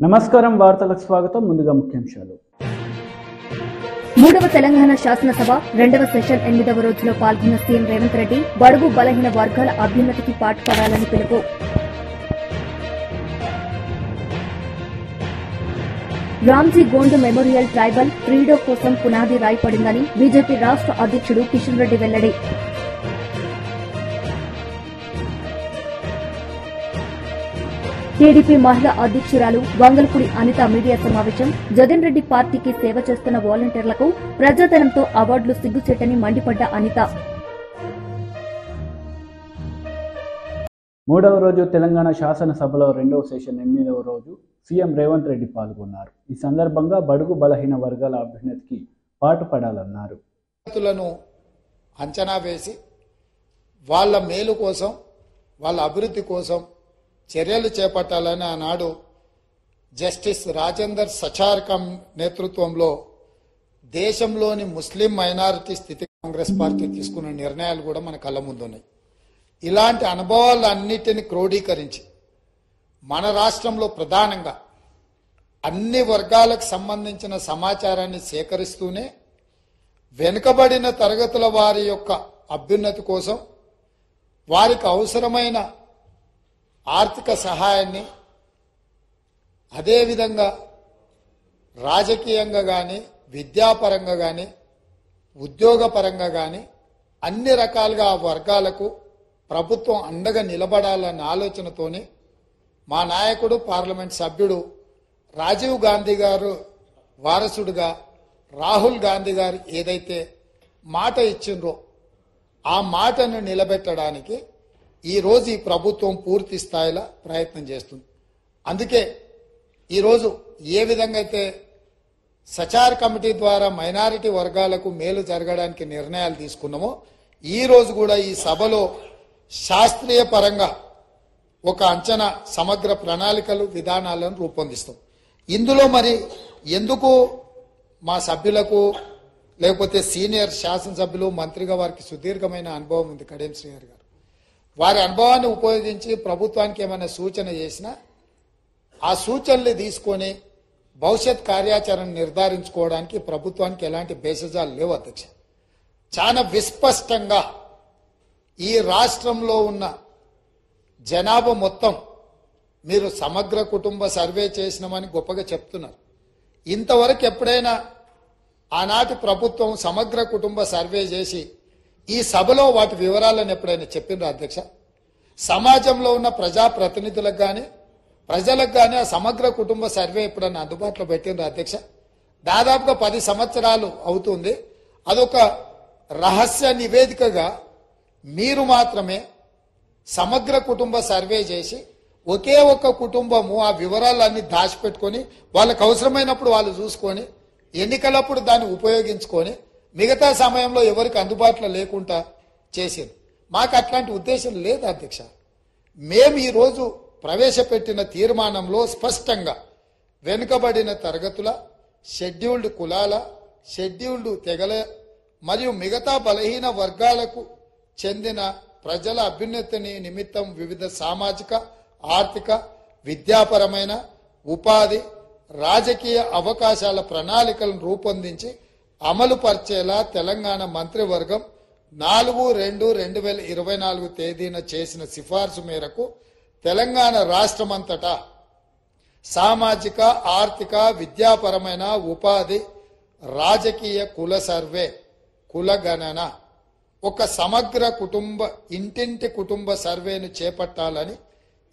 నమస్కారం వార్తలకు స్వాగతం ముందుగా ముఖ్యాంశాలు మూడవ తెలంగాణ శాసనసభ రెండవ సెషన్ 8వ రోజులో పాల్గొన్న సీఎం రేవంత్ రెడ్డి బడుగు బలహీన వర్గాల అభ్యున్నతికి పాటుపడాలని పిలుపు. రామ్జీ గోండు మెమోరియల్ ట్రైబల్ ఫ్రీడో కోసం పునాది రాయపడిందని బీజేపీ రాష్ట్ర అధ్యక్షుడు కిషన్ రెడ్డి వెల్లడి. టీడీపీ మహిళా అధ్యక్షురాలు వంగల్పూడి అనిత మీడియా సమావేశం. జగన్ రెడ్డి పార్టీకి సేవ చేస్తున్న వాలంటీర్లకు ప్రజాధనంతో అవార్డులు సిగ్గుచేటని మండిపడ్డ అనిత. మూడవ రోజు తెలంగాణ శాసనసభలో రెండవ సెషన్ 8వ రోజు సీఎం రేవంత్ రెడ్డి పాల్గొన్నారు. ఈ సందర్భంగా బడుగు బలహీన వర్గాల అభ్యున్నతికి పాటుపడాలన్నారు. అంచనా వేసి వాళ్ళ మేలు కోసం వాళ్ళ అభివృద్ధి కోసం చర్యలు చేపట్టాలని ఆనాడు జస్టిస్ రాజేందర్ సచార్కం నేతృత్వంలో దేశంలోని ముస్లిం మైనారిటీ స్థితి కాంగ్రెస్ పార్టీ తీసుకున్న నిర్ణయాలు కూడా మన కళ్ళ ముందున్నాయి. ఇలాంటి అనుభవాలన్నిటిని క్రోడీకరించి మన రాష్ట్రంలో ప్రధానంగా అన్ని వర్గాలకు సంబంధించిన సమాచారాన్ని సేకరిస్తూనే వెనుకబడిన తరగతుల వారి యొక్క అభ్యున్నతి కోసం వారికి అవసరమైన ఆర్థిక సహాయాన్ని అదేవిధంగా రాజకీయంగా కానీ విద్యాపరంగా కానీ ఉద్యోగపరంగా కానీ అన్ని రకాలుగా ఆ వర్గాలకు ప్రభుత్వం అండగా నిలబడాలన్న ఆలోచనతోనే మా నాయకుడు పార్లమెంట్ సభ్యుడు రాజీవ్ గాంధీ గారు వారసుడుగా రాహుల్ గాంధీ గారు ఏదైతే మాట ఇచ్చిండ్రో ఆ మాటను నిలబెట్టడానికి ఈరోజు ఈ ప్రభుత్వం పూర్తి స్థాయిలో ప్రయత్నం చేస్తుంది. అందుకే ఈరోజు ఏ విధంగా అయితే సచార్ కమిటీ ద్వారా మైనారిటీ వర్గాలకు మేలు జరగడానికి నిర్ణయాలు తీసుకున్నామో ఈ రోజు కూడా ఈ సభలో శాస్త్రీయ పరంగా ఒక అంచనా సమగ్ర ప్రణాళికలు విధానాలను రూపొందిస్తాం. ఇందులో మరి ఎందుకు మా సభ్యులకు లేకపోతే సీనియర్ శాసనసభ్యులు మంత్రిగా వారికి సుదీర్ఘమైన అనుభవం ఉంది కడియం శ్రీహరి గారు. వారి అనుభవాన్ని ఉపయోగించి ప్రభుత్వానికి ఏమైనా సూచన చేసినా ఆ సూచనలు తీసుకొని భవిష్యత్ కార్యాచరణ నిర్ధారించుకోవడానికి ప్రభుత్వానికి ఎలాంటి భేషజాలు లేవు అధ్యక్ష. చాలా విస్పష్టంగా ఈ రాష్ట్రంలో ఉన్న జనాభా మొత్తం మీరు సమగ్ర కుటుంబ సర్వే చేసినామని గొప్పగా చెప్తున్నారు. ఇంతవరకు ఎప్పుడైనా ఆనాటి ప్రభుత్వం సమగ్ర కుటుంబ సర్వే చేసి ఈ సభలో వాటి వివరాలను ఎప్పుడైనా చెప్పిండ్రా అధ్యక్ష? సమాజంలో ఉన్న ప్రజాప్రతినిధులకు కానీ ప్రజలకు కానీ ఆ సమగ్ర కుటుంబ సర్వే ఎప్పుడైనా అందుబాటులో పెట్టిండ్రా అధ్యక్ష? దాదాపుగా 10 సంవత్సరాలు అవుతుంది. అదొక రహస్య నివేదికగా మీరు మాత్రమే సమగ్ర కుటుంబ సర్వే చేసి ఒకే ఒక్క కుటుంబము ఆ వివరాలన్నీ దాచిపెట్టుకొని వాళ్ళకు అవసరమైనప్పుడు వాళ్ళు చూసుకొని ఎన్నికలప్పుడు దాన్ని ఉపయోగించుకొని మిగతా సమయంలో ఎవరికి అందుబాటులో లేకుండా చేసింది. మాకు అట్లాంటి ఉద్దేశం లేదు అధ్యక్ష. మేము ఈరోజు ప్రవేశపెట్టిన తీర్మానంలో స్పష్టంగా వెనుకబడిన తరగతుల, షెడ్యూల్డ్ కులాల, షెడ్యూల్డ్ తెగల మరియు మిగతా బలహీన వర్గాలకు చెందిన ప్రజల అభ్యున్నతిని నిమిత్తం వివిధ సామాజిక, ఆర్థిక, విద్యాపరమైన, ఉపాధి, రాజకీయ అవకాశాల ప్రణాళికలను రూపొందించి అమలు పరిచేలా తెలంగాణ మంత్రివర్గం 4/2/2024 తేదీన చేసిన సిఫార్సు మేరకు తెలంగాణ రాష్ట్రమంతటా సామాజిక, ఆర్థిక, విద్యాపరమైన, ఉపాధి, రాజకీయ కుల సర్వే, కుల గణన, ఒక సమగ్ర కుటుంబ ఇంటింటి కుటుంబ సర్వేను చేపట్టాలని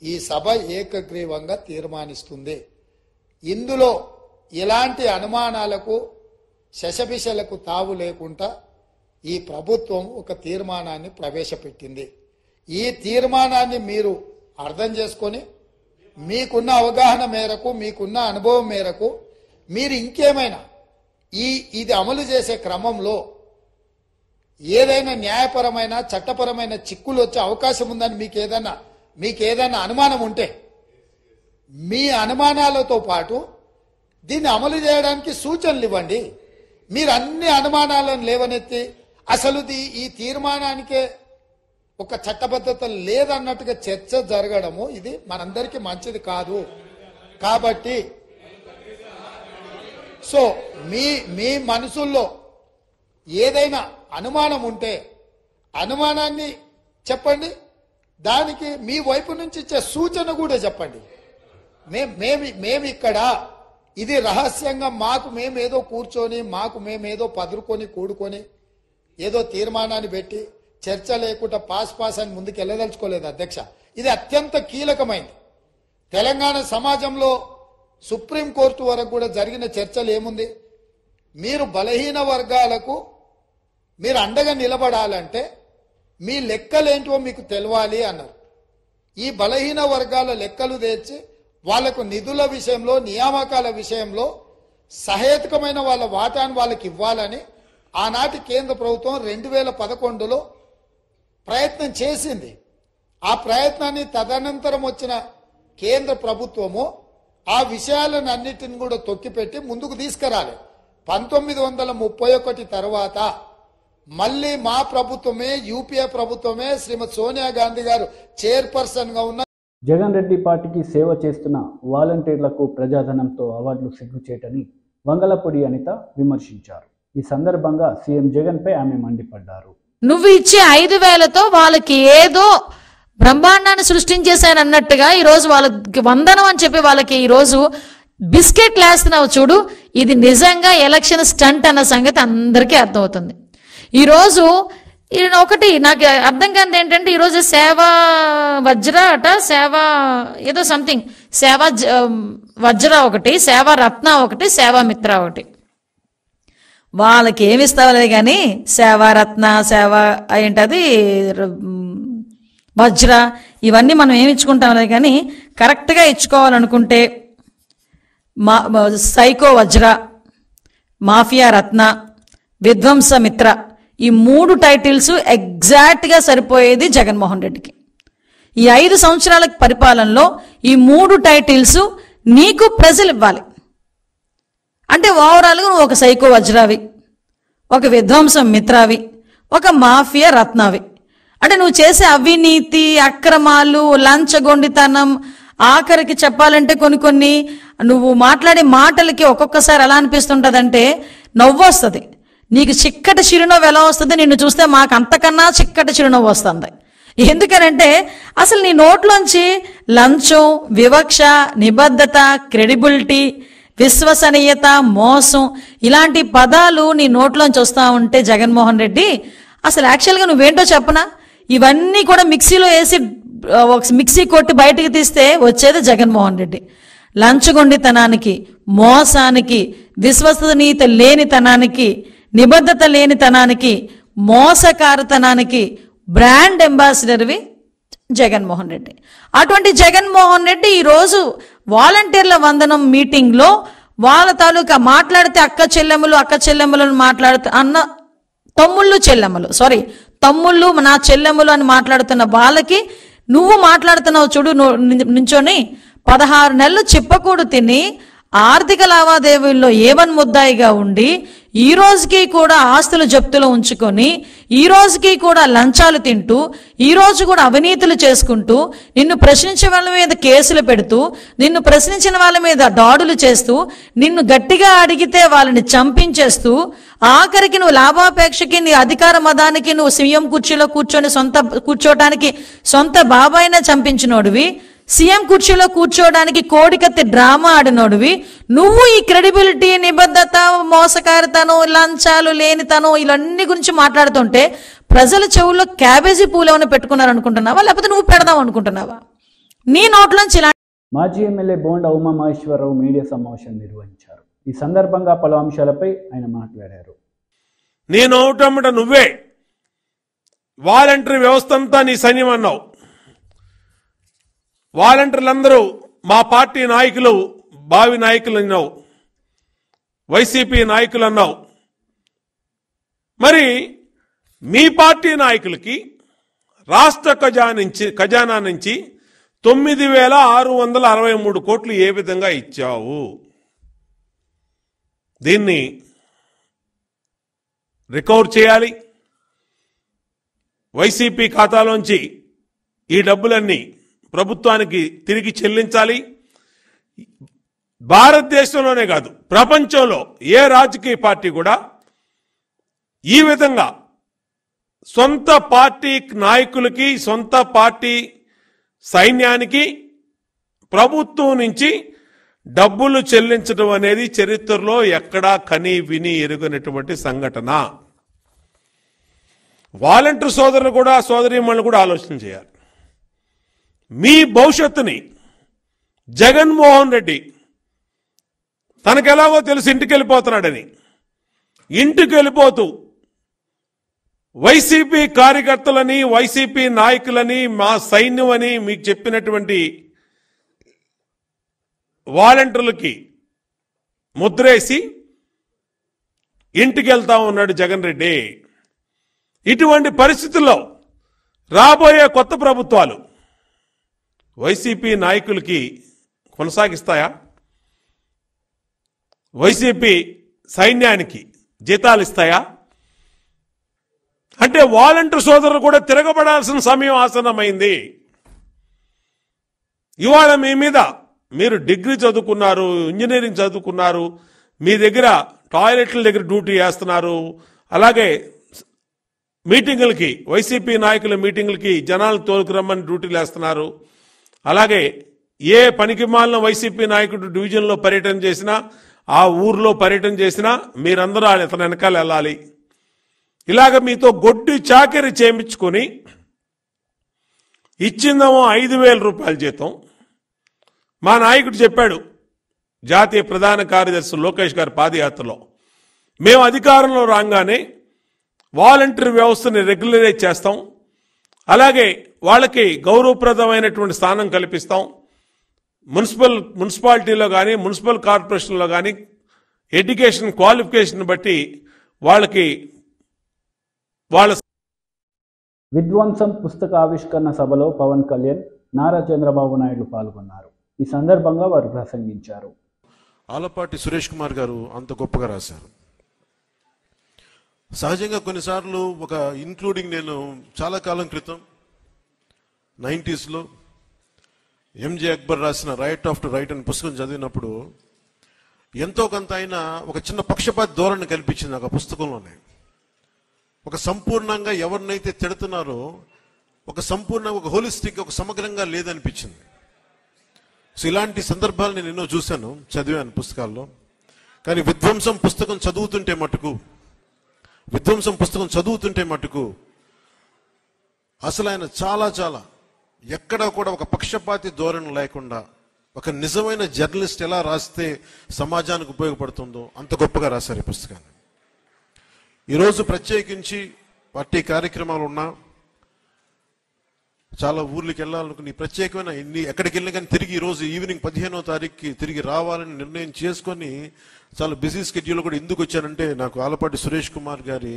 ఈ సభ ఏకగ్రీవంగా తీర్మానిస్తుంది. ఇందులో ఎలాంటి అనుమానాలకు శశభిషలకు తావు లేకుండా ఈ ప్రభుత్వం ఒక తీర్మానాన్ని ప్రవేశపెట్టింది. ఈ తీర్మానాన్ని మీరు అర్థం చేసుకొని మీకున్న అవగాహన మేరకు, మీకున్న అనుభవం మేరకు మీరు ఇంకేమైనా ఇది అమలు చేసే క్రమంలో ఏదైనా న్యాయపరమైన, చట్టపరమైన చిక్కులు వచ్చే అవకాశం ఉందని మీకు ఏదైనా అనుమానం ఉంటే మీ అనుమానాలతో పాటు దీన్ని అమలు చేయడానికి సూచనలు ఇవ్వండి. మీరు అన్ని అనుమానాలను లేవనెత్తి అసలు ఈ తీర్మానానికే ఒక చట్టబద్ధత లేదన్నట్టుగా చర్చ జరగడము ఇది మనందరికీ మంచిది కాదు. కాబట్టి సో మీ మనసుల్లో ఏదైనా అనుమానం ఉంటే అనుమానాన్ని చెప్పండి, దానికి మీ వైపు నుంచి ఇచ్చే సూచన కూడా చెప్పండి. మేము ఇక్కడ ఇది రహస్యంగా మాకు మేమేదో కూర్చొని మాకు మేమేదో పదురుకొని కూడుకొని ఏదో తీర్మానాన్ని పెట్టి చర్చ లేకుండా పాస్ అని ముందుకు వెళ్ళదలుచుకోలేదు అధ్యక్ష. ఇది అత్యంత కీలకమైంది. తెలంగాణ సమాజంలో సుప్రీంకోర్టు వరకు కూడా జరిగిన చర్చలు ఏముంది, మీరు బలహీన వర్గాలకు మీరు అండగా నిలబడాలంటే మీ లెక్కలేంటో మీకు తెలవాలి అన్నారు. ఈ బలహీన వర్గాల లెక్కలు తెచ్చి వాళ్లకు నిధుల విషయంలో నియామకాల విషయంలో సహేతుకమైన వాళ్ళ వాటాను వాళ్ళకి ఇవ్వాలని ఆనాటి కేంద్ర ప్రభుత్వం 2011లో ప్రయత్నం చేసింది. ఆ ప్రయత్నాన్ని తదనంతరం వచ్చిన కేంద్ర ప్రభుత్వము ఆ విషయాలను అన్నిటిని కూడా తొక్కిపెట్టి ముందుకు తీసుకురాలి. 1931 తర్వాత మళ్ళీ మా ప్రభుత్వమే యూపీఏ ప్రభుత్వమే శ్రీమతి సోనియా గాంధీ గారు చైర్పర్సన్ గా ఉన్న జగన్ రెడ్డి పార్టీకి సేవ చేస్తున్న వాలంటీర్లకు ప్రజాధనంతో అవార్డులు సిగ్గుచేటని వంగలపూడి అనిత విమర్శించారు. ఈ సందర్భంగా సీఎం జగన్ పై ఆమె మండిపడ్డారు. నువ్వు ఇచ్చే 5,000తో వాళ్ళకి ఏదో బ్రహ్మాండాన్ని సృష్టించేశానన్నట్టుగా ఈరోజు వాళ్ళకి వందనం అని చెప్పి వాళ్ళకి ఈరోజు బిస్కెట్ లేస్తున్నావు చూడు. ఇది నిజంగా ఎలక్షన్ స్టంట్ అన్న సంగతి అందరికీ అర్థమవుతుంది. ఈరోజు ఒకటి నాకు అర్థం కానిది ఏంటంటే ఈరోజు సేవా వజ్ర అట సేవా ఏదో సంథింగ్ సేవా వజ్ర ఒకటి, సేవా రత్న ఒకటి, సేవా మిత్ర ఒకటి. వాళ్ళకి ఏమి ఇస్తావులే కానీ సేవారత్న సేవ ఏంటది వజ్ర ఇవన్నీ మనం ఏమి ఇచ్చుకుంటాంలే కానీ కరెక్ట్గా ఇచ్చుకోవాలనుకుంటే సైకో వజ్ర, మాఫియా రత్న, విధ్వంస మిత్ర ఈ 3 టైటిల్స్ ఎగ్జాక్ట్గా సరిపోయేది జగన్మోహన్ రెడ్డికి. ఈ 5 సంవత్సరాల పరిపాలనలో ఈ 3 టైటిల్స్ నీకు ప్రజలు ఇవ్వాలి. అంటే ఓవరాల్గా నువ్వు ఒక సైకో వజ్రావి, ఒక విధ్వంసం మిత్రావి, ఒక మాఫియా రత్నావి. అంటే నువ్వు చేసే అవినీతి అక్రమాలు లంచగొండితనం ఆఖరికి చెప్పాలంటే కొన్ని నువ్వు మాట్లాడే మాటలకి ఒక్కొక్కసారి ఎలా అనిపిస్తుంటుందంటే నవ్వు వస్తుంది. నీకు చిక్కటి చిరునవ్వు ఎలా వస్తుంది, నిన్ను చూస్తే మాకు అంతకన్నా చిక్కటి చిరునవ్వు వస్తుంది. ఎందుకనంటే అసలు నీ నోట్లోంచి లంచం, వివక్ష, నిబద్ధత, క్రెడిబిలిటీ, విశ్వసనీయత, మోసం ఇలాంటి పదాలు నీ నోట్లోంచి వస్తూ ఉంటే జగన్మోహన్ రెడ్డి అసలు యాక్చువల్గా నువ్వేంటో చెప్పనా, ఇవన్నీ కూడా మిక్సీలో వేసి మిక్సీ కొట్టి బయటకు తీస్తే వచ్చేది జగన్మోహన్ రెడ్డి. లంచగొండితనానికి, మోసానికి, విశ్వసనీయత లేనితనానికి, నిబద్ధత లేనితనానికి, మోసకారతనానికి బ్రాండ్ అంబాసిడర్వి జగన్మోహన్ రెడ్డి. అటువంటి జగన్మోహన్ రెడ్డి ఈరోజు వాలంటీర్ల వందనం మీటింగ్లో వాళ్ళ తాలూకా మాట్లాడితే అక్క చెల్లెమ్మలను మాట్లాడుతూ అన్న తమ్ముళ్ళు నా చెల్లెమ్మలు అని మాట్లాడుతున్న వాళ్ళకి నువ్వు మాట్లాడుతున్నావు చూడు. నించొని 16 నెలలు చిప్పకూడు తిని ఆర్థిక లావాదేవీల్లో ఏవన్ ముద్దాయిగా ఉండి ఈ రోజుకి కూడా ఆస్తులు జప్తులు ఉంచుకొని ఈ రోజుకి కూడా లంచాలు తింటూ ఈ రోజు కూడా అవినీతులు చేసుకుంటూ నిన్ను ప్రశ్నించే వాళ్ళ మీద కేసులు పెడుతూ నిన్ను ప్రశ్నించిన వాళ్ళ మీద దాడులు చేస్తూ నిన్ను గట్టిగా అడిగితే వాళ్ళని చంపించేస్తూ ఆఖరికి నువ్వు లాభాపేక్షకి నీ అధికార మదానికి నువ్వు సీఎం కుర్చీలో కూర్చోటానికి సొంత బాబాయినే చంపించినోడివి, సీఎం కుర్చీలో కూర్చోవడానికి కోడికత్తి డ్రామా ఆడినోడివి. నువ్వు ఈ క్రెడిబిలిటీ, నిబద్ధత, మోసకారితనం, లంచాలు లేనితనం ఇవన్నీ గురించి మాట్లాడుతుంటే ప్రజల చెవుల్లో క్యాబేజీ పూలు ఏమైనా పెట్టుకున్నారనుకుంటున్నావా, లేకపోతే నువ్వు పెడదాం అనుకుంటున్నావా? నీ నోట్లోంచి ఇలా. మాజీ ఎమ్మెల్యే బోండా ఉమామహేశ్వరరావు మీడియా సమావేశం నిర్వహించారు. ఈ సందర్భంగా పలు అంశాలపై ఆయన మాట్లాడారు. నేను అవుటమ్మట నువ్వే వాలంటరీ వ్యవస్థ అంతా నీ సైన్యం అన్నావు. వాలంటీర్లందరూ మా పార్టీ నాయకులు, భావి నాయకులు అన్నావు, వైసీపీ నాయకులు అన్నావు. మరి మీ పార్టీ నాయకులకి రాష్ట్ర ఖజానా నుంచి 9,663 కోట్లు ఏ విధంగా ఇచ్చావు? దీన్ని రికవర్ చేయాలి. వైసీపీ ఖాతాలోంచి ఈ డబ్బులన్నీ ప్రభుత్వానికి తిరిగి చెల్లించాలి. భారతదేశంలోనే కాదు ప్రపంచంలో ఏ రాజకీయ పార్టీ కూడా ఈ విధంగా సొంత పార్టీ నాయకులకి, సొంత పార్టీ సైన్యానికి ప్రభుత్వం నుంచి డబ్బులు చెల్లించడం అనేది చరిత్రలో ఎక్కడా కని విని ఎరుగనటువంటి సంఘటన. వాలంటీర్ సోదరులు కూడా, సోదరీమణులు కూడా ఆలోచన చేయాలి. మీ భవిష్యత్తుని జగన్మోహన్ రెడ్డి తనకెలాగో తెలిసి ఇంటికి వెళ్ళిపోతున్నాడని, ఇంటికి వెళ్ళిపోతూ వైసీపీ కార్యకర్తలని, వైసీపీ నాయకులని, మా సైన్యం అని మీకు చెప్పినటువంటి వాలంటీర్లకి ముద్రేసి ఇంటికి వెళ్తా ఉన్నాడు జగన్ రెడ్డి. ఇటువంటి పరిస్థితుల్లో రాబోయే కొత్త ప్రభుత్వాలు వైసీపీ నాయకులకి కొనసాగిస్తాయా? వైసీపీ సైన్యానికి జీతాలు ఇస్తాయా? అంటే వాలంటీర్ సోదరులు కూడా తిరగబడాల్సిన సమయం ఆసన్నమైంది. ఇవాళ మీ మీద మీరు డిగ్రీ చదువుకున్నారు, ఇంజనీరింగ్ చదువుకున్నారు, మీ దగ్గర టాయిలెట్ల దగ్గర డ్యూటీ చేస్తున్నారు, అలాగే మీటింగులకి, వైసీపీ నాయకుల మీటింగులకి జనాలు తోలుకురమ్మని డ్యూటీలు వేస్తున్నారు. అలాగే ఏ పనికిమాలిన వైసీపీ నాయకుడు డివిజన్లో పర్యటన చేసినా, ఆ ఊర్లో పర్యటన చేసినా మీరందరూ అతని వెనకాల వెళ్ళాలి. ఇలాగ మీతో గొడ్డి చాకరీ చేయించుకొని ఇచ్చిందేమో 5,000 రూపాయల జీతం. మా నాయకుడు చెప్పాడు, జాతీయ ప్రధాన కార్యదర్శి లోకేష్ గారి పాదయాత్రలో, మేము అధికారంలో రాగానే వాలంటీర్ వ్యవస్థని రెగ్యులరైజ్ చేస్తాం, అలాగే వాళ్ళకి గౌరవప్రదమైనటువంటి స్థానం కల్పిస్తాం, మున్సిపాలిటీలో కానీ మున్సిపల్ కార్పొరేషన్లో కానీ ఎడ్యుకేషన్ క్వాలిఫికేషన్ బట్టి వాళ్ళకి వాళ్ళ విధ్వంసం పుస్తక ఆవిష్కరణ సభలో పవన్ కళ్యాణ్, నారా చంద్రబాబు నాయుడు పాల్గొన్నారు. ఈ సందర్భంగా వారు ప్రసంగించారు. ఆలపాటి సురేష్ కుమార్ గారు అంత గొప్పగా రాశారు. సహజంగా కొన్నిసార్లు ఒక ఇంక్లూడింగ్ నేను చాలా కాలం క్రితం 90s ఎంజే అక్బర్ రాసిన రైట్ ఆఫ్ టు రైట్ అనే పుస్తకం చదివినప్పుడు ఎంతో కొంత అయినా ఒక చిన్న పక్షపాత ధోరణి కల్పించింది నాకు ఆ పుస్తకంలోనే. ఒక సంపూర్ణంగా ఎవరినైతే తిడుతున్నారో ఒక హోలిస్టిక్, ఒక సమగ్రంగా లేదనిపించింది. సో ఇలాంటి సందర్భాలు నేను ఎన్నో చూశాను, చదివాను పుస్తకాల్లో. కానీ విధ్వంసం పుస్తకం చదువుతుంటే మటుకు అసలు ఆయన చాలా ఎక్కడా కూడా ఒక పక్షపాతి ధోరణి లేకుండా ఒక నిజమైన జర్నలిస్ట్ ఎలా రాస్తే సమాజానికి ఉపయోగపడుతుందో అంత గొప్పగా రాశారు ఈ పుస్తకాన్ని. ఈరోజు ప్రత్యేకించి పార్టీ కార్యక్రమాలు ఉన్నా, చాలా ఊర్లకి వెళ్ళాలనుకుని ప్రత్యేకమైన ఎక్కడికి వెళ్ళినా కానీ తిరిగి ఈరోజు ఈవినింగ్ 15వ తారీఖుకి తిరిగి రావాలని నిర్ణయం చేసుకొని చాలా బిజీ స్కెడ్యూల్ కూడా ఎందుకు వచ్చానంటే, నాకు ఆలపాటి సురేష్ కుమార్ గారి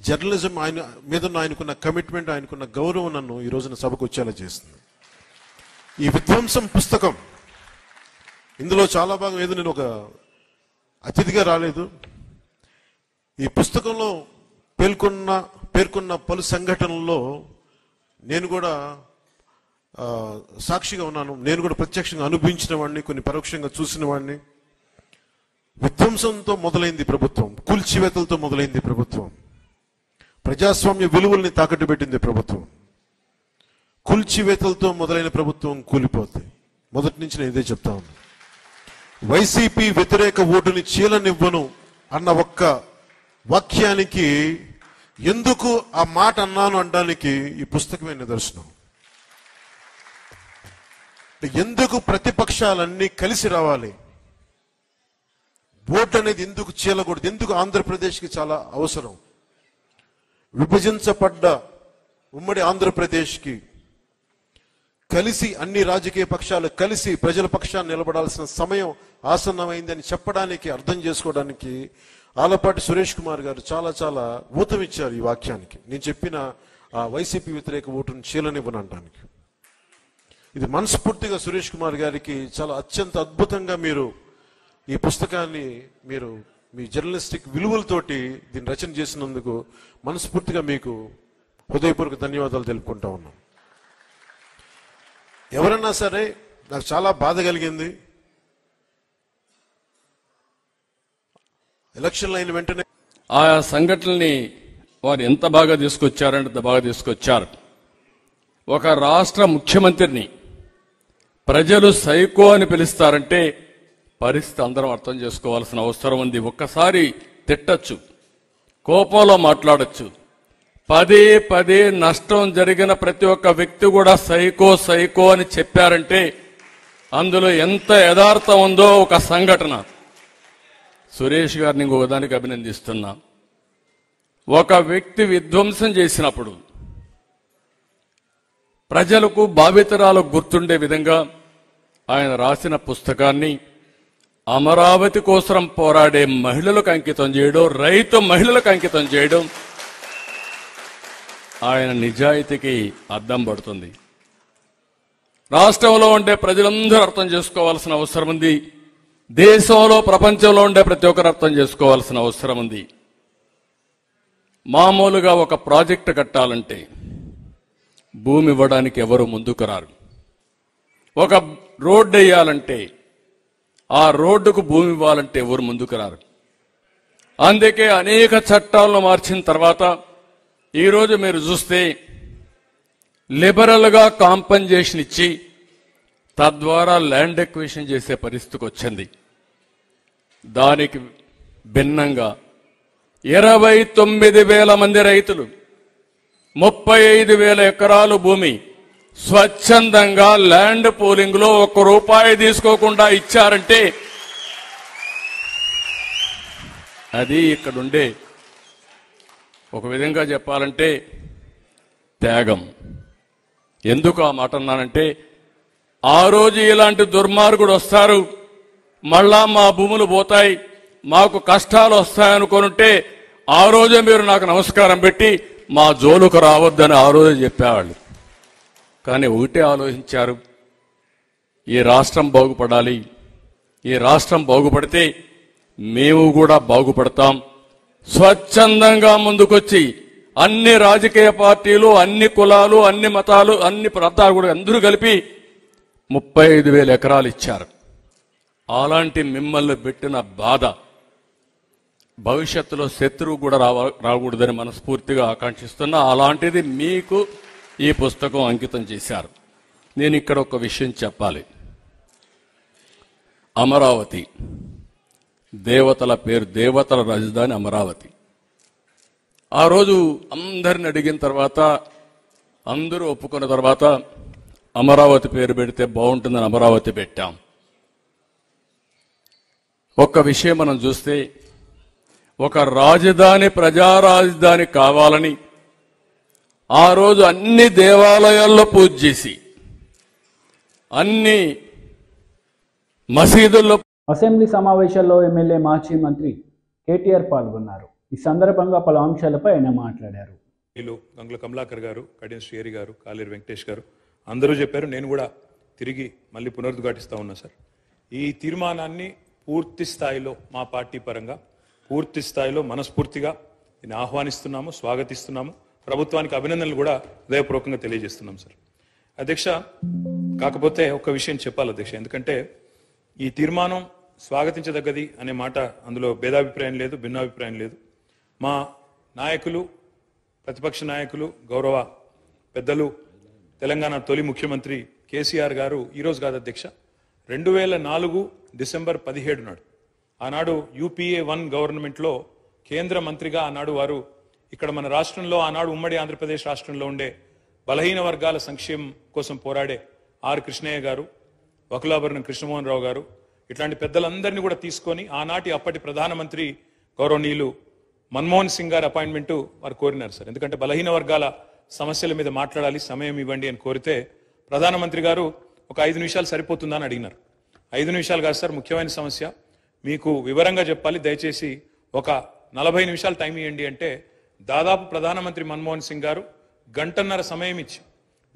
జర్నలిజం ఆయన మీద ఆయనకున్న కమిట్మెంట్, ఆయనకున్న గౌరవం నన్ను ఈ రోజున సభకు వచ్చేలా చేస్తుంది. ఈ విధ్వంసం పుస్తకం ఇందులో చాలా భాగం ఏదో నేను ఒక అతిథిగా రాలేదు. ఈ పుస్తకంలో పేర్కొన్న పలు సంఘటనల్లో నేను కూడా సాక్షిగా ఉన్నాను. నేను కూడా ప్రత్యక్షంగా అనుభవించిన వాడిని, కొన్ని పరోక్షంగా చూసిన వాడిని. విధ్వంసంతో మొదలైంది ప్రభుత్వం, కూల్చివేతలతో మొదలైంది ప్రభుత్వం, ప్రజాస్వామ్య విలువల్ని తాకట్టు పెట్టింది ప్రభుత్వం. కూల్చివేతలతో మొదలైన ప్రభుత్వం కూలిపోతుంది. మొదటి నుంచి నేను ఇదే చెప్తా ఉన్నాను. వైసీపీ వ్యతిరేక ఓటుని చీలనివ్వను అన్న ఒక్క వాక్యానికి, ఎందుకు ఆ మాట అన్నాను అనడానికి ఈ పుస్తకమే నిదర్శనం. ఎందుకు ప్రతిపక్షాలన్నీ కలిసి రావాలి, ఓటు అనేది ఎందుకు చీలకూడదు, ఎందుకు ఆంధ్రప్రదేశ్కి చాలా అవసరం. విభజించబడ్డ ఉమ్మడి ఆంధ్రప్రదేశ్కి కలిసి అన్ని రాజకీయ పక్షాలు కలిసి ప్రజల పక్షాన్ని నిలబడాల్సిన సమయం ఆసన్నమైందని చెప్పడానికి, అర్థం చేసుకోవడానికి ఆలపాటి సురేష్ కుమార్ గారు చాలా ఊతమిచ్చారు ఈ వాక్యానికి. నేను చెప్పిన ఆ వైసీపీ వ్యతిరేక ఓటును చీలనివ్వనడానికి. ఇది మనస్ఫూర్తిగా సురేష్ కుమార్ గారికి చాలా అత్యంత అద్భుతంగా మీరు ఈ పుస్తకాన్ని మీరు మీ జర్నలిస్టిక్ విలువలతోటి దీన్ని రచన చేసినందుకు మనస్ఫూర్తిగా మీకు హృదయపూర్వక ధన్యవాదాలు తెలుపుకుంటా ఉన్నాం. ఎవరన్నా సరే, నాకు చాలా బాధ కలిగింది. ఎలక్షన్లు అయిన వెంటనే ఆయా సంఘటనల్ని వారు ఎంత బాగా తీసుకొచ్చారంటే అంత బాగా తీసుకొచ్చారు. ఒక రాష్ట్ర ముఖ్యమంత్రిని ప్రజలు సైకో అని పిలుస్తారంటే పరిస్థితి అందరం అర్థం చేసుకోవాల్సిన అవసరం ఉంది. ఒక్కసారి తిట్టచ్చు, కోపంలో మాట్లాడచ్చు, పదే పదే నష్టం జరిగిన ప్రతి ఒక్క వ్యక్తి కూడా సైకో సైకో అని చెప్పారంటే అందులో ఎంత యథార్థం ఉందో ఒక సంఘటన. సురేష్ గారిని ఇంకొకదానికి అభినందిస్తున్నా. ఒక వ్యక్తి విధ్వంసం చేసినప్పుడు ప్రజలకు భావితరాలకు గుర్తుండే విధంగా ఆయన రాసిన పుస్తకాన్ని అమరావతి కోసం పోరాడే మహిళలకు అంకితం చేయడం, రైతు మహిళలకు అంకితం చేయడం ఆయన నిజాయితీకి అద్దం పడుతుంది. రాష్ట్రంలో ఉండే ప్రజలందరూ అర్థం చేసుకోవాల్సిన అవసరం ఉంది. దేశంలో ప్రపంచంలో ఉండే ప్రతి ఒక్కరు అర్థం చేసుకోవాల్సిన అవసరం ఉంది. మామూలుగా ఒక ప్రాజెక్టు కట్టాలంటే భూమి ఇవ్వడానికి ఎవరు ముందుకు రారు. ఒక రోడ్డు వేయాలంటే ఆ రోడ్డుకు భూమి ఇవ్వాలంటే ఎవరు ముందుకు రారు. అందుకే అనేక చట్టాలను మార్చిన తర్వాత ఈరోజు మీరు చూస్తే లిబరల్గా కాంపెన్సేషన్ ఇచ్చి తద్వారా ల్యాండ్ ఎక్విజిషన్ చేసే పరిస్థితికి వచ్చింది. దానికి భిన్నంగా 29,000 మంది రైతులు 35,000 ఎకరాలు భూమి స్వచ్ఛందంగా ల్యాండ్ పూలింగ్ లో ₹1 తీసుకోకుండా ఇచ్చారంటే అది ఇక్కడుండే ఒక విధంగా చెప్పాలంటే త్యాగం. ఎందుకు ఆ మాట అన్నానంటే ఆ రోజు ఇలాంటి దుర్మార్గుడు వస్తారు, మళ్ళా మా భూములు పోతాయి, మాకు కష్టాలు వస్తాయనుకుంటే ఆ రోజే మీరు నాకు నమస్కారం పెట్టి మా జోలుకు రావద్దని ఆ రోజే చెప్పేవాళ్ళు. కానీ ఒకటే ఆలోచించారు, ఈ రాష్ట్రం బాగుపడాలి, ఈ రాష్ట్రం బాగుపడితే మేము కూడా బాగుపడతాం. స్వచ్ఛందంగా ముందుకొచ్చి అన్ని రాజకీయ పార్టీలు, అన్ని కులాలు, అన్ని మతాలు, అన్ని ప్రాంతాలు కూడా అందరూ కలిపి 35,000 ఎకరాలు ఇచ్చారు. అలాంటి మిమ్మల్ని పెట్టిన బాధ భవిష్యత్తులో శత్రువు కూడా రాకూడదని మనస్ఫూర్తిగా ఆకాంక్షిస్తున్నా. అలాంటిది మీకు ఈ పుస్తకం అంకితం చేశారు. నేను ఇక్కడ ఒక విషయం చెప్పాలి. అమరావతి దేవతల పేరు, దేవతల రాజధాని అమరావతి. ఆ రోజు అందరిని అడిగిన తర్వాత అందరూ ఒప్పుకున్న తర్వాత అమరావతి పేరు పెడితే బాగుంటుందని అమరావతి పెట్టాం. ఒక్క విషయం మనం చూస్తే ఒక రాజధాని, ప్రజా రాజధాని కావాలని ఆ రోజు అన్ని దేవాలయాల్లో పూజ చేసి అన్ని మసీదుల్లో. అసెంబ్లీ సమావేశాల్లో ఎమ్మెల్యే మాజీ మంత్రి కేటీఆర్ పాల్గొన్నారు. ఈ సందర్భంగా పలు అంశాలపై ఆయన మాట్లాడారు. గంగుల కమలాకర్ గారు, కడియం శ్రీహరి గారు, కాలేరు వెంకటేష్ గారు అందరూ చెప్పారు. నేను కూడా తిరిగి మళ్ళీ పునరుద్ఘాటిస్తా ఉన్నా సార్. ఈ తీర్మానాన్ని పూర్తి స్థాయిలో మా పార్టీ పరంగా పూర్తి స్థాయిలో మనస్ఫూర్తిగా దీన్ని ఆహ్వానిస్తున్నాము, స్వాగతిస్తున్నాము. ప్రభుత్వానికి అభినందనలు కూడా హృదయపూర్వకంగా తెలియజేస్తున్నాం సార్. అధ్యక్ష, కాకపోతే ఒక విషయం చెప్పాలి అధ్యక్ష, ఎందుకంటే ఈ తీర్మానం స్వాగతించదగ్గది అనే మాట అందులో భేదాభిప్రాయం లేదు, భిన్నాభిప్రాయం లేదు. మా నాయకులు, ప్రతిపక్ష నాయకులు, గౌరవ పెద్దలు, తెలంగాణ తొలి ముఖ్యమంత్రి కేసీఆర్ గారు ఈరోజు కాదు అధ్యక్ష, 2004 డిసెంబర్ 17 నాడు ఆనాడు UPA 1 గవర్నమెంట్లో కేంద్ర మంత్రిగా ఆనాడు వారు ఇక్కడ మన రాష్ట్రంలో, ఆనాడు ఉమ్మడి ఆంధ్రప్రదేశ్ రాష్ట్రంలో ఉండే బలహీన వర్గాల సంక్షేమం కోసం పోరాడే ఆర్ కృష్ణయ్య గారు, వకులాభరణం కృష్ణమోహన్ రావు గారు, ఇట్లాంటి పెద్దలందరినీ కూడా తీసుకొని ఆనాటి అప్పటి ప్రధానమంత్రి గౌరవనీయులు మన్మోహన్ సింగ్ గారి అపాయింట్మెంట్ వారు కోరినారు సార్. ఎందుకంటే బలహీన వర్గాల సమస్యల మీద మాట్లాడాలి, సమయం ఇవ్వండి అని కోరితే ప్రధానమంత్రి గారు ఒక 5 నిమిషాలు సరిపోతుందా అని అడిగినారు. 5 నిమిషాలు కాదు సార్, ముఖ్యమైన సమస్య, మీకు వివరంగా చెప్పాలి, దయచేసి ఒక 40 నిమిషాలు టైం ఇవ్వండి అంటే దాదాపు ప్రధానమంత్రి మన్మోహన్ సింగ్ గారు 1.5 గంటల సమయం ఇచ్చి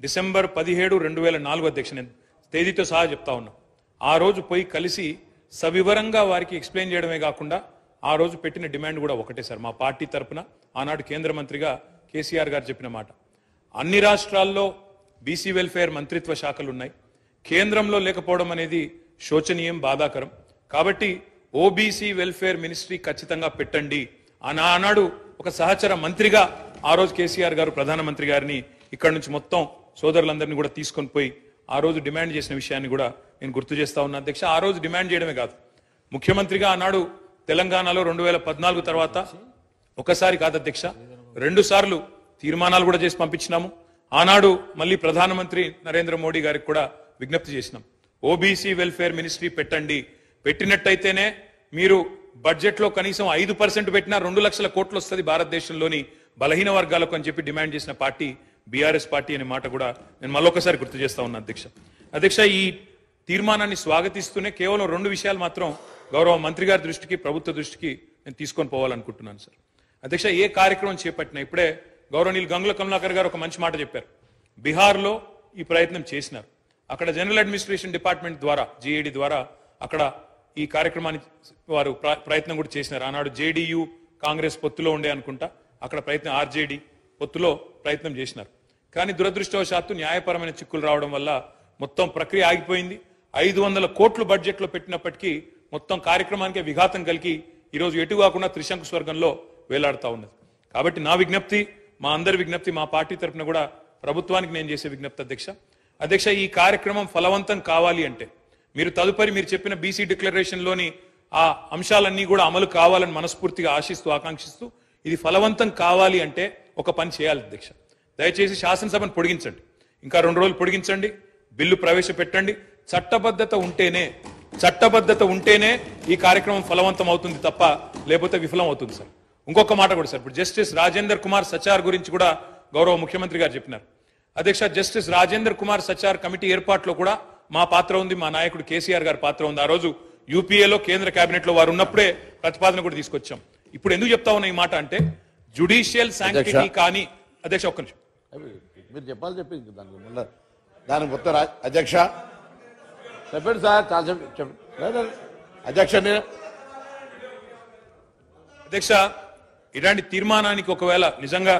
డిసెంబర్ 17, 2004 అధ్యక్ష, నేను తేదీతో సహా చెప్తా ఉన్నా, ఆ రోజు పోయి కలిసి సవివరంగా వారికి ఎక్స్ప్లెయిన్ చేయడమే కాకుండా ఆ రోజు పెట్టిన డిమాండ్ కూడా ఒకటే సార్. మా పార్టీ తరఫున ఆనాడు కేంద్ర మంత్రిగా కేసీఆర్ గారు చెప్పిన మాట, అన్ని రాష్ట్రాల్లో బీసీ వెల్ఫేర్ మంత్రిత్వ శాఖలు ఉన్నాయి, కేంద్రంలో లేకపోవడం అనేది శోచనీయం, బాధాకరం. కాబట్టి ఓబీసీ వెల్ఫేర్ మినిస్ట్రీ ఖచ్చితంగా పెట్టండి ఆనాడు ఒక సహచర మంత్రిగా ఆ రోజు కేసీఆర్ గారు ప్రధానమంత్రి గారిని ఇక్కడ నుంచి మొత్తం సోదరులందరినీ కూడా తీసుకొని పోయి ఆ రోజు డిమాండ్ చేసిన విషయాన్ని కూడా నేను గుర్తు చేస్తా ఉన్నా అధ్యక్ష. ఆ రోజు డిమాండ్ చేయడమే కాదు, ముఖ్యమంత్రిగా ఆనాడు తెలంగాణలో 2014 తర్వాత ఒకసారి కాదు అధ్యక్ష, 2 సార్లు తీర్మానాలు కూడా చేసి పంపించినాము. ఆనాడు మళ్ళీ ప్రధానమంత్రి నరేంద్ర మోడీ గారికి కూడా విజ్ఞప్తి చేసినాం, ఓబీసీ వెల్ఫేర్ మినిస్ట్రీ పెట్టండి, పెట్టినట్టయితేనే మీరు బడ్జెట్ లో కనీసం 5% పెట్టినా 2 లక్షల కోట్లు వస్తుంది భారతదేశంలోని బలహీన వర్గాలకు అని చెప్పి డిమాండ్ చేసిన పార్టీ బీఆర్ఎస్ పార్టీ అనే మాట కూడా నేను మళ్ళొకసారి గుర్తు చేస్తా ఉన్నా అధ్యక్ష. ఈ తీర్మానాన్ని స్వాగతిస్తూనే కేవలం 2 విషయాలు మాత్రం గౌరవ మంత్రి గారి దృష్టికి ప్రభుత్వ దృష్టికి నేను తీసుకొని పోవాలనుకుంటున్నాను సార్. అధ్యక్ష, ఏ కార్యక్రమం చేపట్టినా ఇప్పుడే గౌరవనీయులు గంగుల కమలాకర్ గారు ఒక మంచి మాట చెప్పారు. బీహార్లో ఈ ప్రయత్నం చేసినారు, అక్కడ జనరల్ అడ్మినిస్ట్రేషన్ డిపార్ట్మెంట్ ద్వారా జీఏడీ ద్వారా అక్కడ ఈ కార్యక్రమాన్ని వారు ప్రయత్నం కూడా చేసినారు. ఆనాడు జేడీయూ కాంగ్రెస్ పొత్తులో ఉండే అనుకుంటా, అక్కడ ప్రయత్నం ఆర్జేడీ పొత్తులో ప్రయత్నం చేసినారు. కానీ దురదృష్టవశాత్తు న్యాయపరమైన చిక్కులు రావడం వల్ల మొత్తం ప్రక్రియ ఆగిపోయింది. 500 కోట్లు బడ్జెట్ లో పెట్టినప్పటికీ మొత్తం కార్యక్రమానికి విఘాతం కలిగి ఈరోజు ఎటు కాకుండా త్రిశంకు స్వర్గంలో వేలాడుతా ఉన్నది. కాబట్టి నా విజ్ఞప్తి, మా అందరి విజ్ఞప్తి, మా పార్టీ తరఫున కూడా ప్రభుత్వానికి నేను చేసే విజ్ఞప్తి అధ్యక్ష, ఈ కార్యక్రమం ఫలవంతం కావాలి అంటే మీరు తదుపరి మీరు చెప్పిన బీసీ డిక్లరేషన్ లోని ఆ అంశాలన్నీ కూడా అమలు కావాలని మనస్ఫూర్తిగా ఆశిస్తూ ఆకాంక్షిస్తూ ఇది ఫలవంతం కావాలి అంటే ఒక పని చేయాలి అధ్యక్ష. దయచేసి శాసనసభను పొడిగించండి, ఇంకా 2 రోజులు పొడిగించండి, బిల్లు ప్రవేశపెట్టండి. చట్టబద్ధత ఉంటేనే ఈ కార్యక్రమం ఫలవంతం అవుతుంది తప్ప లేకపోతే విఫలం అవుతుంది సార్. ఇంకొక మాట కూడా సార్, ఇప్పుడు జస్టిస్ రాజేందర్ కుమార్ సచార్ గురించి కూడా గౌరవ ముఖ్యమంత్రి గారు చెప్పినారు అధ్యక్ష. జస్టిస్ రాజేందర్ కుమార్ సచార్ కమిటీ ఏర్పాటులో కూడా మా పాత్ర ఉంది, మా నాయకుడు కేసీఆర్ గారి పాత్ర ఉంది. ఆ రోజు యూపీఏలో కేంద్ర కేబినెట్ లో వారు ఉన్నప్పుడే ప్రతిపాదన కూడా తీసుకొచ్చాం. ఇప్పుడు ఎందుకు చెప్తా ఉన్నా ఈ మాట అంటే జుడిషియల్ శాంక్టిటీ కానీ అధ్యక్ష ఒక్క నిమిషం మీరు చెప్పాలి చెప్పింది దాని మొత్తం అధ్యక్ష చెప్పండి సార్, చాలా చెప్పండి అధ్యక్ష. ఇలాంటి తీర్మానానికి ఒకవేళ నిజంగా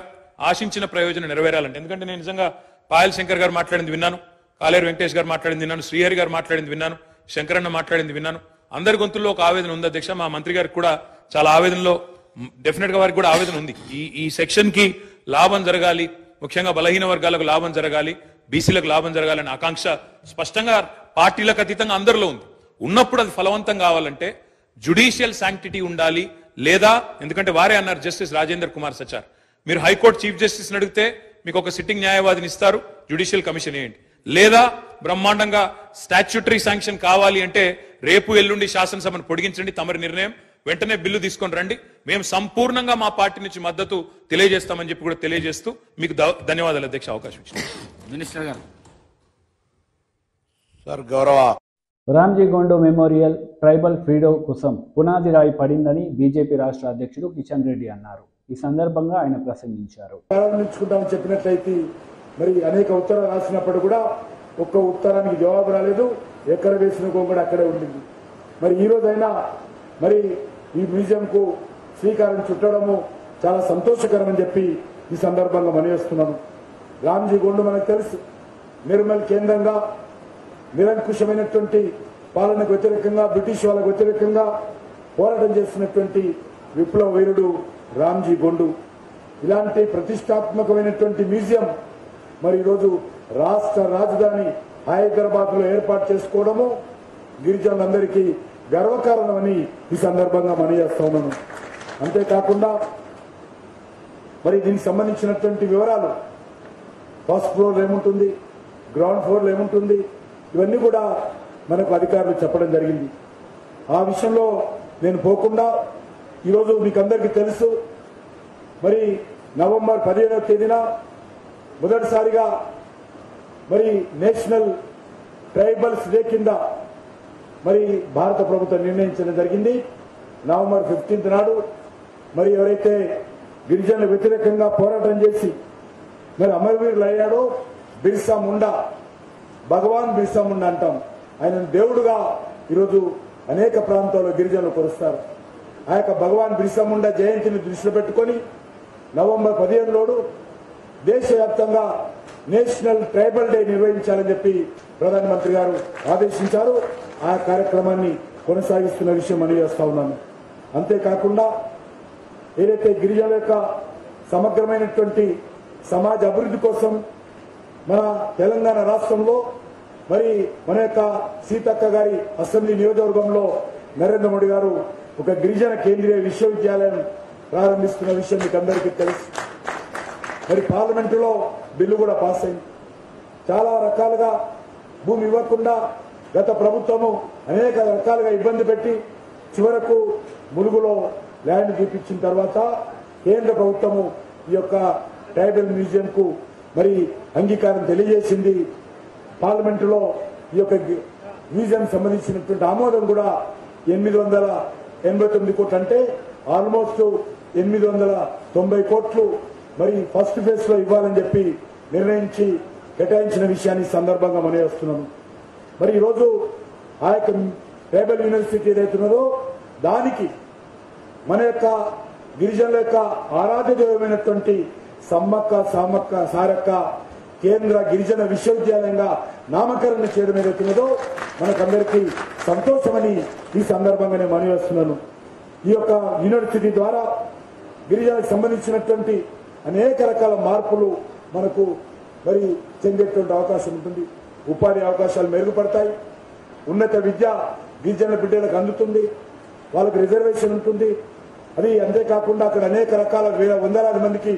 ఆశించిన ప్రయోజనం నెరవేరాలంటే, ఎందుకంటే నేను నిజంగా పాయల్ శంకర్ గారు మాట్లాడింది విన్నాను, కాలేరు వెంకటేష్ గారు మాట్లాడింది విన్నాను, శ్రీహరి గారు మాట్లాడింది విన్నాను, శంకరన్న మాట్లాడింది విన్నాను. అందరి గొంతుల్లో ఒక ఆవేదన ఉంది అధ్యక్ష. మా మంత్రి గారికి కూడా చాలా ఆవేదనలో డెఫినెట్ గా వారికి కూడా ఆవేదన ఉంది. ఈ సెక్షన్ కి లాభం జరగాలి, ముఖ్యంగా బలహీన వర్గాలకు లాభం జరగాలి, బీసీలకు లాభం జరగాలనే ఆకాంక్ష స్పష్టంగా పార్టీలకు అతీతంగా అందరిలో ఉంది. ఉన్నప్పుడు అది ఫలవంతం కావాలంటే జుడిషియల్ శాంక్టిటీ ఉండాలి. లేదా ఎందుకంటే వారే అన్నారు జస్టిస్ రాజేందర్ కుమార్ సచార్, మీరు హైకోర్టు చీఫ్ జస్టిస్ అడిగితే మీకు ఒక సిట్టింగ్ న్యాయవాదిని ఇస్తారు, జ్యుడిషియల్ కమిషన్ వేయండి. లేదా బ్రహ్మాండంగా స్టాచ్యూటరీ శాంక్షన్ కావాలి అంటే రేపు ఎల్లుండి శాసనసభను పొడిగించండి, తమరి నిర్ణయం, వెంటనే బిల్లు తీసుకొని రండి. మేము సంపూర్ణంగా మా పార్టీ నుంచి మద్దతు తెలియజేస్తామని చెప్పి కూడా తెలియజేస్తూ మీకు ధన్యవాదాలు అధ్యక్ష అవకాశం ఇచ్చిన మినిస్టర్ గారు. సార్ గౌరవ Ramji Gond memorial tribal freedom కోసం పునాది రాయి పడిందని బీజేపీ రాష్ట్ర అధ్యక్షుడు కిషన్ రెడ్డి అన్నారు. ఈ సందర్భంగా ఆయన ప్రసంగించారు. ప్రారంభించుకుంటామని చెప్పినట్లయితే మరి అనేక ఉత్తరాలు రాసినప్పుడు కూడా ఒక్క ఉత్తరానికి జవాబు రాలేదు, ఎక్కడ వేసిన కూడా అక్కడే ఉండింది. మరి ఈ రోజైనా మరి ఈ మ్యూజియంకు శ్రీకారం చుట్టడము చాలా సంతోషకరమని చెప్పి ఈ సందర్భంగా మనవేస్తున్నాను. రామ్జీ గోండు మనకు తెలుసు, నిర్మల్ కేంద్రంగా నిరంకుశమైనటువంటి పాలనకు వ్యతిరేకంగా, బ్రిటిష్ వాళ్ళకు వ్యతిరేకంగా పోరాటం చేస్తున్నటువంటి విప్లవ వీరుడు రామ్జీ గోండు. ఇలాంటి ప్రతిష్టాత్మకమైనటువంటి మ్యూజియం మరి ఈరోజు రాష్ట్ర రాజధాని హైదరాబాద్ లో ఏర్పాటు చేసుకోవడము గిరిజనులందరికీ గర్వకారణమని ఈ సందర్భంగా మనయేస్తా ఉన్నాను. అంతేకాకుండా మరి దీనికి సంబంధించినటువంటి వివరాలు, ఫస్ట్ ఫ్లోర్ ఏముంటుంది, గ్రౌండ్ ఫ్లోర్ ఏముంటుంది, ఇవన్నీ కూడా మనకు అధికారులు చెప్పడం జరిగింది. ఆ విషయంలో నేను పోకుండా ఈరోజు మీకు అందరికీ తెలుసు, మరి నవంబర్ 15వ తేదీన మొదటిసారిగా మరి నేషనల్ ట్రైబల్స్ డే కింద మరి భారత ప్రభుత్వం నిర్ణయించడం జరిగింది. నవంబర్ 15 నాడు మరి ఎవరైతే గిరిజనుల వ్యతిరేకంగా పోరాటం చేసి మరి అమరవీరులు అయ్యాడో బిర్సా ముండా, భగవాన్ బిర్సా ముండా అంటాం, ఆయన దేవుడుగా ఈరోజు అనేక ప్రాంతాల్లో గిరిజనులు కొలుస్తారు. ఆ యొక్క భగవాన్ బిర్సా ముండా జయంతిని దృష్టిలో పెట్టుకొని నవంబర్ 15 నాడు దేశవ్యాప్తంగా నేషనల్ ట్రైబల్ డే నిర్వహించాలని చెప్పి ప్రధానమంత్రి గారు ఆదేశించారు. ఆ కార్యక్రమాన్ని కొనసాగిస్తున్న విషయం అని చేస్తా ఉన్నాను. అంతేకాకుండా ఏదైతే గిరిజనుల యొక్క సమగ్రమైనటువంటి సమాజ అభివృద్ధి కోసం మన తెలంగాణ రాష్ట్రంలో మరి మన యొక్క సీతక్క గారి అసెంబ్లీ నియోజకవర్గంలో నరేంద్ర మోడీ గారు ఒక గిరిజన కేంద్రీయ విశ్వవిద్యాలయం ప్రారంభిస్తున్న విషయం మీకు అందరికీ తెలుసు. మరి పార్లమెంటులో బిల్లు కూడా పాస్ అయింది. చాలా రకాలుగా భూమి ఇవ్వకుండా గత ప్రభుత్వము అనేక రకాలుగా ఇబ్బంది పెట్టి చివరకు ములుగులో ల్యాండ్ చూపించిన తర్వాత కేంద్ర ప్రభుత్వము ఈ యొక్క ట్రైబల్ మ్యూజియం కు మరి అంగీకారం తెలియజేసింది. పార్లమెంటులో ఈ యొక్క మ్యూజియం సంబంధించినటువంటి ఆమోదం కూడా 889 కోట్లు అంటే ఆల్మోస్ట్ 890 కోట్లు మరి ఫస్ట్ ఫేజ్ లో ఇవ్వాలని చెప్పి నిర్ణయించి కేటాయించిన విషయాన్ని సందర్భంగా మనం వస్తున్నాము. మరి ఈరోజు ఆ యొక్క ట్రైబల్ యూనివర్సిటీ ఏదైతున్నదో దానికి మన యొక్క గిరిజనుల యొక్క ఆరాధ్య దైవమైనటువంటి సమ్మక్క సామక్క సారక్క కేంద్ర గిరిజన విశ్వవిద్యాలయంగా నామకరణ చేయడం ఏదైతున్నదో మనకందరికీ సంతోషమని ఈ సందర్భంగా నేను మనవి చేస్తున్నాను. ఈ యొక్క యూనివర్సిటీ ద్వారా గిరిజనులకు సంబంధించినటువంటి అనేక రకాల మార్పులు మనకు మరి చెందేటువంటి అవకాశం ఉంటుంది. ఉపాధి అవకాశాలు మెరుగుపడతాయి. ఉన్నత విద్య గిరిజనుల బిడ్డలకు అందుతుంది. వాళ్ళకు రిజర్వేషన్ ఉంటుంది. అది అంతేకాకుండా అక్కడ అనేక రకాల వందలాది మందికి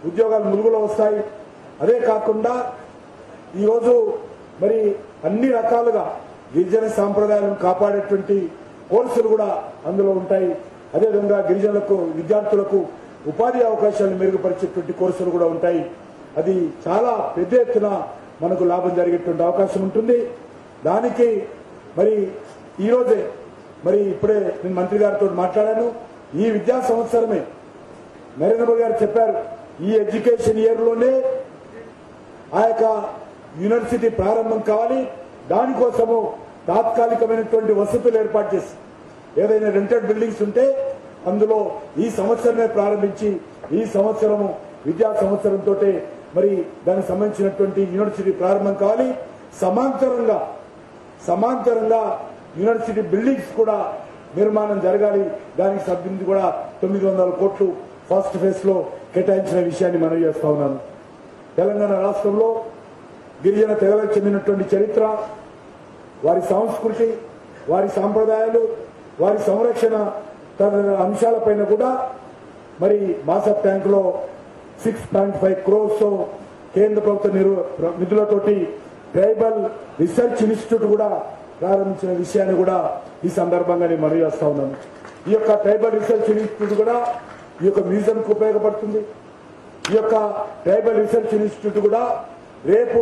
ఉద్యోగాలు ములుగులో వస్తాయి. అదే కాకుండా ఈరోజు మరి అన్ని రకాలుగా గిరిజన సాంప్రదాయాలను కాపాడేటువంటి కోర్సులు కూడా అందులో ఉంటాయి. అదేవిధంగా గిరిజనులకు విద్యార్థులకు ఉపాధి అవకాశాలను మెరుగుపరిచేటువంటి కోర్సులు కూడా ఉంటాయి. అది చాలా పెద్ద ఎత్తున మనకు లాభం జరిగేటువంటి అవకాశం ఉంటుంది. దానికి మరి ఈరోజే మరి ఇప్పుడే నేను మంత్రి గారితో మాట్లాడాను. ఈ విద్యా సంవత్సరమే నరేంద్ర మోడీ గారు చెప్పారు, ఈ ఎడ్యుకేషన్ ఇయర్ లోనే ఆ యొక్క యూనివర్సిటీ ప్రారంభం కావాలి. దానికోసము తాత్కాలికమైనటువంటి వసతులు ఏర్పాటు చేసి ఏదైనా రెంటెడ్ బిల్డింగ్స్ ఉంటే అందులో ఈ సంవత్సరమే ప్రారంభించి ఈ సంవత్సరము విద్యా సంవత్సరంతో మరి దానికి సంబంధించినటువంటి యూనివర్సిటీ ప్రారంభం కావాలి. సమాంతరంగా యూనివర్సిటీ బిల్డింగ్స్ కూడా నిర్మాణం జరగాలి. దానికి సబ్సిడీ కూడా 900 కోట్లు ఫస్ట్ ఫేజ్ లో కేటాయించిన విషయాన్ని మనం చేస్తా ఉన్నాను. తెలంగాణ రాష్ట్రంలో గిరిజన తెగలకు చెందినటువంటి చరిత్ర, వారి సంస్కృతి, వారి సాంప్రదాయాలు, వారి సంరక్షణ తదితర అంశాలపైన కూడా మరి మాసప్ ట్యాంక్ లో 6.5 crores కేంద్ర ప్రభుత్వ నిధులతోటి ట్రైబల్ రీసెర్చ్ ఇన్స్టిట్యూట్ కూడా ప్రారంభించిన విషయాన్ని కూడా ఈ సందర్భంగా నేను మనవి చేస్తా ఉన్నాను. ఈ యొక్క ట్రైబల్ రీసెర్చ్ ఇన్స్టిట్యూట్ కూడా ఈ యొక్క మ్యూజియం కు ఉపయోగపడుతుంది. ఈ యొక్క ట్రైబల్ రీసెర్చ్ ఇన్స్టిట్యూట్ కూడా రేపు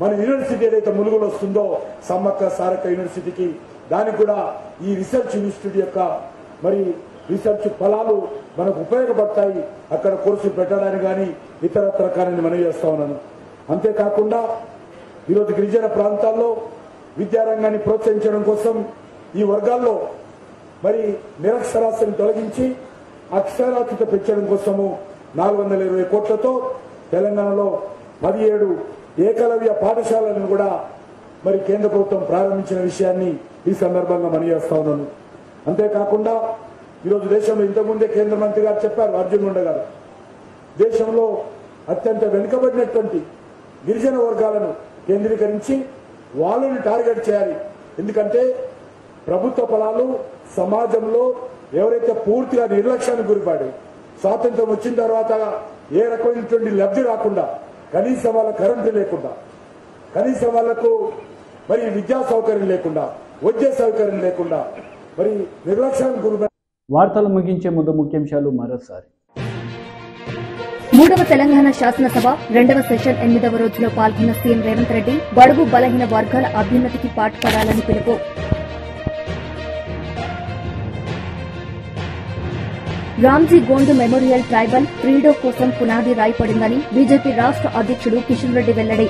మన యూనివర్సిటీ ఏదైతే ములుగులు వస్తుందో సమ్మక్క సారక్క యూనివర్సిటీకి దానికి కూడా ఈ రీసెర్చ్ ఇన్స్టిట్యూట్ యొక్క మరి రీసెర్చ్ ఫలాలు మనకు ఉపయోగపడతాయి. అక్కడ కోర్సులు పెట్టడానికి కానీ ఇతరత్ర కానీ మనవి చేస్తా ఉన్నాను. అంతేకాకుండా ఈరోజు గిరిజన ప్రాంతాల్లో విద్యారంగాన్ని ప్రోత్సహించడం కోసం ఈ వర్గాల్లో మరి నిరక్షరాస్యతను తొలగించి అక్షరాస్యత పెంచడం కోసము 420 కోట్లతో తెలంగాణలో 17 ఏకలవ్య పాఠశాలను కూడా మరి కేంద్ర ప్రభుత్వం ప్రారంభించిన విషయాన్ని ఈ సందర్భంగా మనవి చేస్తా ఉన్నాను. అంతేకాకుండా ఈరోజు దేశంలో ఇంతకుముందే కేంద్ర మంత్రి గారు చెప్పారు, అర్జున్ ముండా గారు, దేశంలో అత్యంత వెనుకబడినటువంటి గిరిజన వర్గాలను కేంద్రీకరించి వాళ్ళని టార్గెట్ చేయాలి. ఎందుకంటే ప్రభుత్వ ఫలాలు సమాజంలో ఎవరైతే పూర్తిగా నిర్లక్ష్యానికి గురిపడి స్వాతంత్రం వచ్చిన తర్వాత ఏ రకమైనటువంటి లబ్ధి రాకుండా, కనీసం వాళ్ళ కరెంటు లేకుండా, కనీసం వాళ్లకు మరి విద్యా సౌకర్యం లేకుండా, వైద్య సౌకర్యం లేకుండా మరి నిర్లక్ష్యానికి గురిపడి. వార్తలు ముగించే ముందు ముఖ్యాంశాలు మరోసారి. 3వ తెలంగాణ శాసనసభ 2వ సెషన్ 8వ రోజులో పాల్గొన్న సీఎం రేవంత్ రెడ్డి బడుగు బలహీన వర్గాల అభ్యున్నతికి పాటుపడాలని పిలుపు. రామ్జీ గోండు మెమోరియల్ ట్రైబల్ ఫ్రీడో కోసం పునాది రాయపడిందని బీజేపీ రాష్ట్ర అధ్యక్షుడు కిషన్ రెడ్డి వెల్లడి.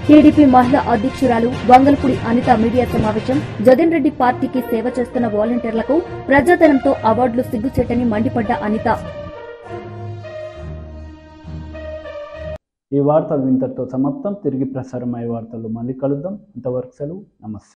టీడీపీ మహిళా అధ్యక్షురాలు వంగల్పూడి అనిత మీడియా సమావేశం. జగన్ రెడ్డి పార్టీకి సేవ చేస్తున్న వాలంటీర్లకు ప్రజాధనంతో అవార్డులు సిగ్గుచేటని మండిపడ్డ అనిత. ఈ వార్తలు ఇంతటితో సమాప్తం. తిరిగి ప్రసారమయ్యే వార్తలు మళ్ళీ కలుద్దాం. అంతవరకు సెలవు. నమస్తే.